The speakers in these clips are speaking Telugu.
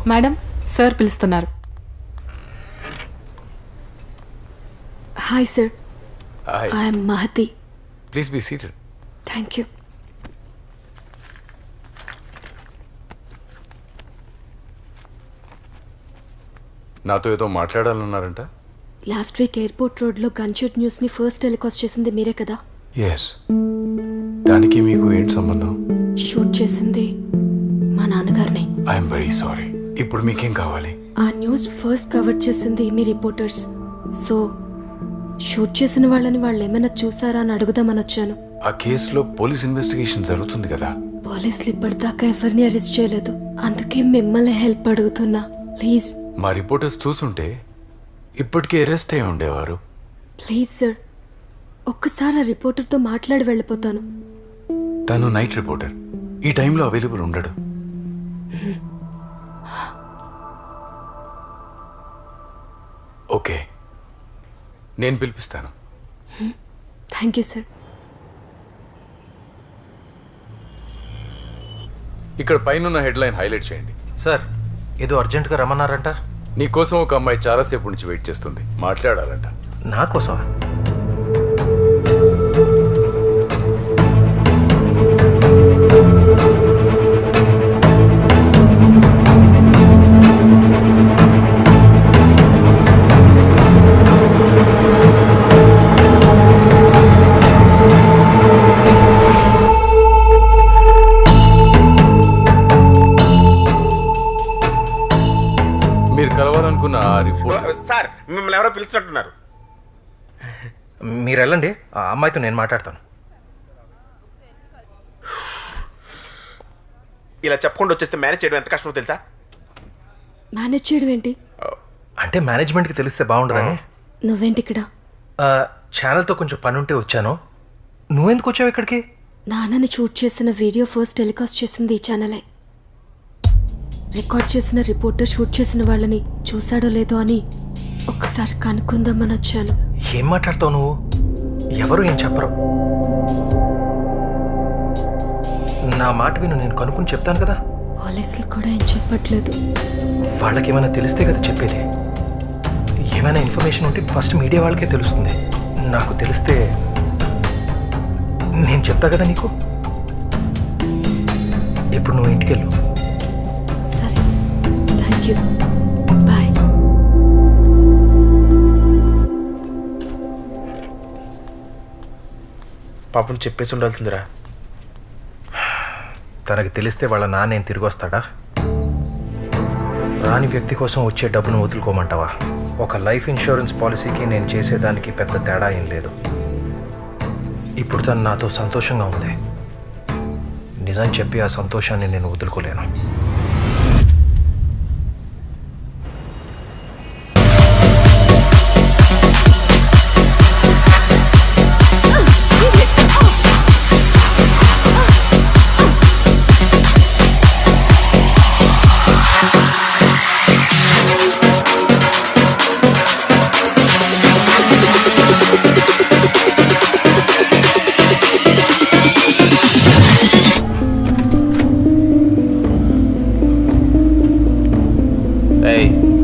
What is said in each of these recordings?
మేడం, సార్ పిలుస్తున్నారు. Hi sir, Hi. I'm Mahathi. Please be seated. Thank you. నాతో ఏదో మాట్లాడాలన్నారంట. లాస్ట్ వీక్ ఎయిర్పోర్ట్ రోడ్లో గన్షూట్ న్యూస్ని ఫస్ట్ టెలికాస్ట్ చేసింది మీరే కదా? ఎస్. దానికి మీకు ఏంటి సంబంధం? షూట్ చేసింది మా నాన్నగారిని. I'm very sorry. ఇప్పుడు మీకేం కావాలి? ఆ న్యూస్ ఫస్ట్ కవర్ చేసింది మీ రిపోర్టర్స్. సో షూట్ చేసిన వాళ్ళని వాళ్ళు ఏమైనా చూసారా అని అడుగుదామని వచ్చాను. ఆ కేసులో పోలీస్ ఇన్వెస్టిగేషన్ జరుగుతుంది కదా. పోలీసులు ఇప్పటిదాకా ఎవరిని అరెస్ట్ చేయలేదు. అందుకే మిమ్మల్ని హెల్ప్ అడుగుతున్నా, ప్లీజ్. మా రిపోర్టర్స్ చూసుంటే ఇప్పటికే అరెస్ట్ అయి ఉండేవారు. ప్లీజ్ సార్, ఒక్కసారి ఆ రిపోర్టర్తో మాట్లాడి వెళ్ళిపోతాను. తను నైట్ రిపోర్టర్, ఈ టైంలో అవైలబుల్ ఉండడు. ఓకే, నేను పిలిపిస్తాను. Thank you sir. ఇక్కడ పైన హెడ్లైన్ హైలైట్ చేయండి. సార్, ఏదో అర్జెంటుగా రమ్మన్నారంట. నీకోసం ఒక అమ్మాయి చాలాసేపు నుంచి వెయిట్ చేస్తుంది, మాట్లాడాలంట. నా కోసమా? మీరు కలవాలనుకున్న ఆ రిపోర్ట్. సార్, మిమ్మల్ని ఎవరో పిలుస్తున్నట్టున్నారు. మీరు వెళ్ళండి, ఆ అమ్మాయితో నేను మాట్లాడతాను. ఇలా చెప్పకుండా వచ్చేస్తే మేనేజ్ చేయడం ఎంత కష్టమో తెలుసా? మేనేజ్ చేయడం ఏంటి? అంటే మేనేజ్మెంట్కి తెలిస్తే బాగుండదని. నువ్వేంటి ఇక్కడ? ఛానల్తో కొంచెం పని ఉంటే వచ్చాను. నువ్వెందుకు వచ్చావు ఇక్కడికి? నాన్నని షూట్ చేసిన వీడియో ఫస్ట్ టెలికాస్ట్ చేసింది ఈ ఛానలే. రికార్డ్ చేసిన రిపోర్టర్ షూట్ చేసిన వాళ్ళని చూశాడో లేదో అని ఒక్కసారి కనుక్కుందామని వచ్చాను. ఏం మాట్లాడతావు నువ్వు? ఎవరు ఏం చెప్పరు. నా మాట విను, నేను కనుక్కుని చెప్తాను కదా. పోలీసులు కూడా ఏం చెప్పట్లేదు. వాళ్ళకి ఏమైనా తెలిస్తే కదా చెప్పేది. ఏమైనా ఇన్ఫర్మేషన్ ఉంటే ఫస్ట్ మీడియా వాళ్ళకే తెలుస్తుంది. నాకు తెలిస్తే నేను చెప్తా కదా నీకు. ఇప్పుడు నువ్వు ఇంటికి వెళ్ళు. సరే, థ్యాంక్ యూ, బాయ్. పాపం చెప్పేసి ఉండాల్సిందిరా. తనకి తెలిస్తే వాళ్ళ నాన్న ఏం తిరిగి వస్తాడా? రాని వ్యక్తి కోసం వచ్చే డబ్బును వదులుకోమంటావా? ఒక లైఫ్ ఇన్సూరెన్స్ పాలసీకి నేను చేసేదానికి పెద్ద తేడా ఏం లేదు. ఇప్పుడు తను నాతో సంతోషంగా ఉంది. నిజం చెప్పి ఆ సంతోషాన్ని నేను వదులుకోలేను.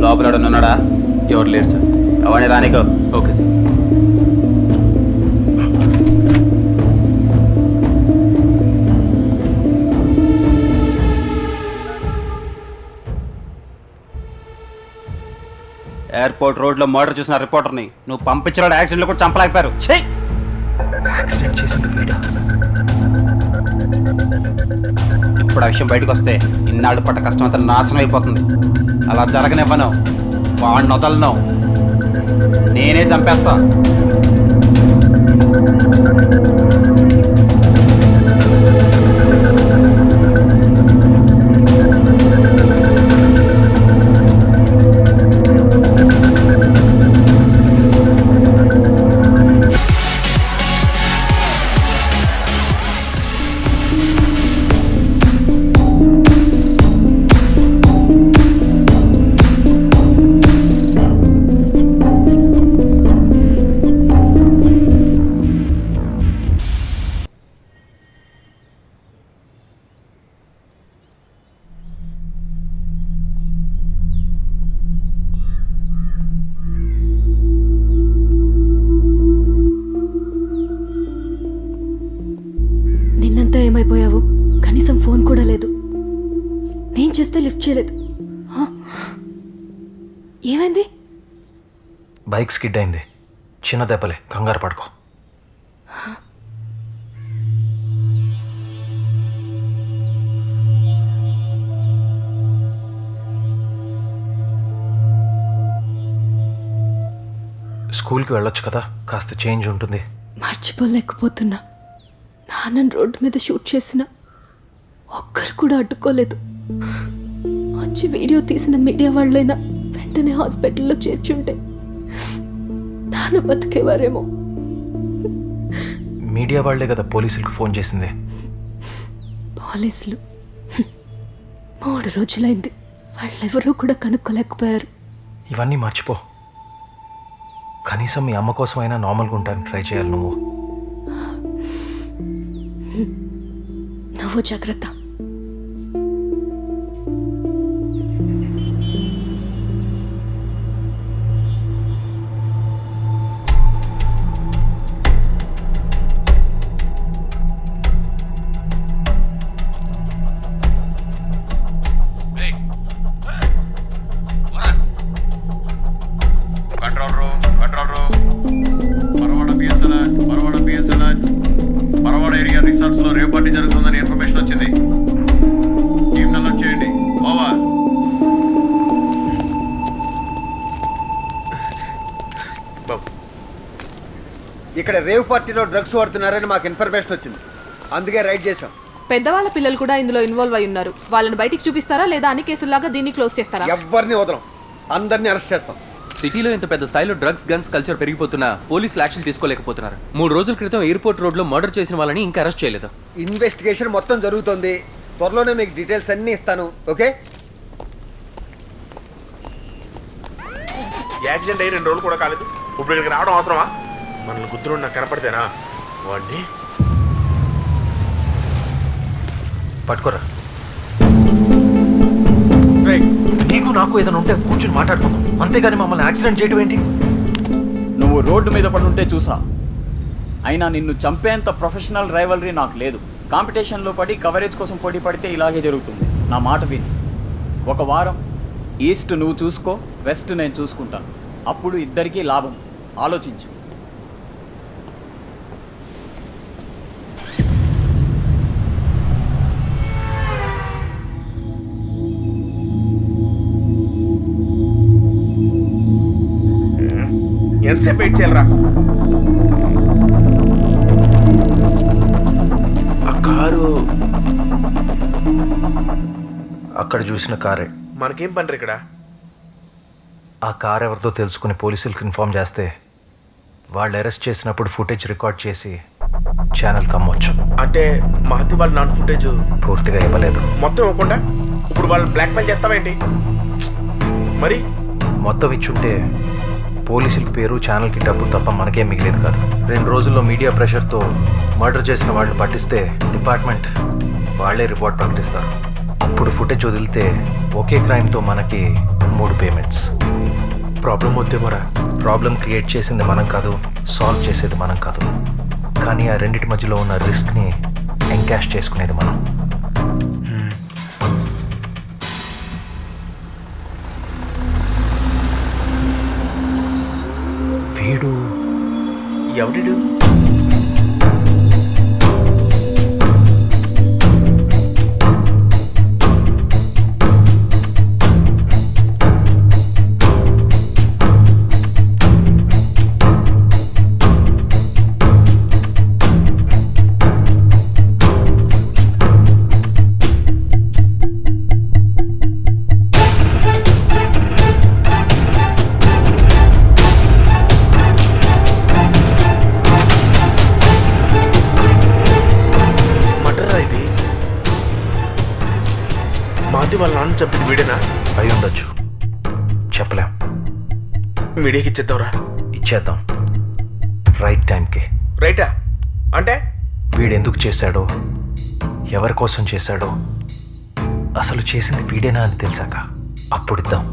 లోపల ఉన్నాడా? ఎవరు లేరు సార్. ఎవరిని రానికో. Okay sir. ఎయిర్పోర్ట్ రోడ్లో మర్డర్ చూసిన రిపోర్టర్ని నువ్వు పంపించిన యాక్సిడెంట్లో కూడా చంపలేకపోయారు. యాక్సిడెంట్ చేసింది వీడా? ఇప్పుడు ఆ విషయం బయటకు వస్తే ఇన్నాళ్ళు పట్ట కష్టం అంతా నాశనం అయిపోతుంది. అలా జరగనివ్వను. వాడిని వదలను. నేనే చంపేస్తా. చేస్తే లిఫ్ట్ చేయలేదు. హ? ఏమైంది? బైక్ స్కిడ్ అయింది. చిన్న దెబ్బలే, కంగారు పడుకో. స్కూల్కి వెళ్ళొచ్చు కదా, కాస్త చేంజ్ ఉంటుంది. మర్చిపోలేకపోతున్నా. నాన్నని రోడ్డు మీద షూట్ చేసిన ఒక్కరు కూడా అడ్డుకోలేదు. వచ్చి వీడియో తీసిన మీడియా వాళ్ళైనా వెంటనే హాస్పిటల్లో చేర్చుంటే నాన్న బతికేవారేమో. మీడియా వాళ్లే కదా పోలీసులకు ఫోన్ చేసింది. పోలీసులు 3 రోజులైంది, వాళ్ళెవరూ కూడా కనుక్కోలేకపోయారు. ఇవన్నీ మర్చిపో. కనీసం మీ అమ్మ కోసమైనా నార్మల్గా ఉంటాను ట్రై చేయాలి నువ్వు. నువ్వు జాగ్రత్త. Control room Paravada పిఎస్ఎల్ Paravada area resorts లో రేవ్ పార్టీ జరుగుతుందని ఇన్ఫర్మేషన్ వచ్చింది. టీమ్ అలర్ట్ చేయండి. ఓవర్. ఇక్కడ రేవ్ పార్టీలో డ్రగ్స్ వాడుతున్నారని మాకు ఇన్ఫర్మేషన్ వచ్చింది, అందుకే రైడ్ చేశాం. పెద్దవాళ్ళ పిల్లలు కూడా ఇందులో ఇన్వాల్వ్ అయి ఉన్నారు. వాళ్ళని బయటికి చూపిస్తారా లేదా అన్ని కేసుల్లాగా దీన్ని క్లోజ్ చేస్తారా? ఎవరిని వదలం, అందరినీ అరెస్ట్ చేస్తాం. సిటీలో ఇంత పెద్ద స్థాయిలో డ్రగ్స్ గన్స్ కల్చర్ పెరిగిపోతున్నా పోలీసులు యాక్షన్ తీసుకోలేకపోతున్నారు. 3 రోజుల క్రితం ఎయిర్పోర్ట్ రోడ్లో మర్డర్ చేసిన వాళ్ళని ఇంకా అరెస్ట్ చేయలేదు. ఇన్వెస్టిగేషన్ మొత్తం జరుగుతోంది, త్వరలోనే మీకు డీటెయిల్స్ అన్నీ ఇస్తాను. ఓకే? యాక్సిడెంట్ అయ్యి 2 రోజులు కూడా కాలేదు, ఇప్పుడు ఇక్కడికి రావడం అవసరమా? మనల్ని గుర్తులు నాకు కనపడితేనా వాడిని పట్టుకోరా. నీకు నాకు ఏదైనా ఉంటే కూర్చుని మాట్లాడుకుందాం, అంతేగాని మమ్మల్ని యాక్సిడెంట్ చేయడం ఏంటి? నువ్వు రోడ్డు మీద పడుంటే చూసా, అయినా నిన్ను చంపేంత ప్రొఫెషనల్ రైవలరీ నాకు లేదు. కాంపిటీషన్లో పడి కవరేజ్ కోసం పోటీ పడితే ఇలాగే జరుగుతుంది. నా మాట విని 1 వారం ఈస్ట్ నువ్వు చూసుకో, వెస్ట్ నేను చూసుకుంటాను. అప్పుడు ఇద్దరికీ లాభం. ఆలోచించు. ఎంతసేపు వెయిట్ చేయాలరా? ఆ కారు అక్కడ చూసిన కారే. మనకేం పని ఇక్కడ? ఆ కార్ ఎవరితో తెలుసుకుని పోలీసులకు ఇన్ఫార్మ్ చేస్తే వాళ్ళు అరెస్ట్ చేసినప్పుడు ఫుటేజ్ రికార్డ్ చేసి ఛానల్కి అమ్మొచ్చు. అంటే మహతి వాళ్ళ నాన్ ఫుటేజ్ పూర్తిగా ఇవ్వలేదు. మొత్తం ఇవ్వకుండా ఇప్పుడు వాళ్ళని బ్లాక్మెయిల్ చేస్తావేంటి? మరి మొత్తం ఇచ్చుంటే పోలీసులకి పేరు, ఛానల్కి డబ్బు తప్ప మనకేం మిగిలేదు కాదు. 2 రోజుల్లో మీడియా ప్రెషర్తో మర్డర్ చేసిన వాళ్ళు పట్టిస్తే డిపార్ట్మెంట్ వాళ్ళే రిపోర్ట్ ప్రకటిస్తారు. అప్పుడు ఫుటేజ్ వదిలితే ఒకే క్రైమ్తో మనకి 3 పేమెంట్స్. ప్రాబ్లం వద్దేమోరా? ప్రాబ్లం క్రియేట్ చేసింది మనం కాదు, సాల్వ్ చేసేది మనం కాదు. కానీ ఆ రెండిటి మధ్యలో ఉన్న రిస్క్ని ఎంకాష్ చేసుకునేది మనం. వీడు ఎవడు? వాళ్ళ నాన్న చెప్పింది వీడేనా? అయి ఉండొచ్చు, చెప్పలేం. మీడియాకి ఇచ్చేద్దాంరా. ఇచ్చేద్దాం, రైట్ టైంకి. రైటా అంటే? వీడెందుకు చేశాడో, ఎవరి కోసం చేశాడో, అసలు చేసింది వీడేనా అని తెలిసాక అప్పుడు ఇద్దాం.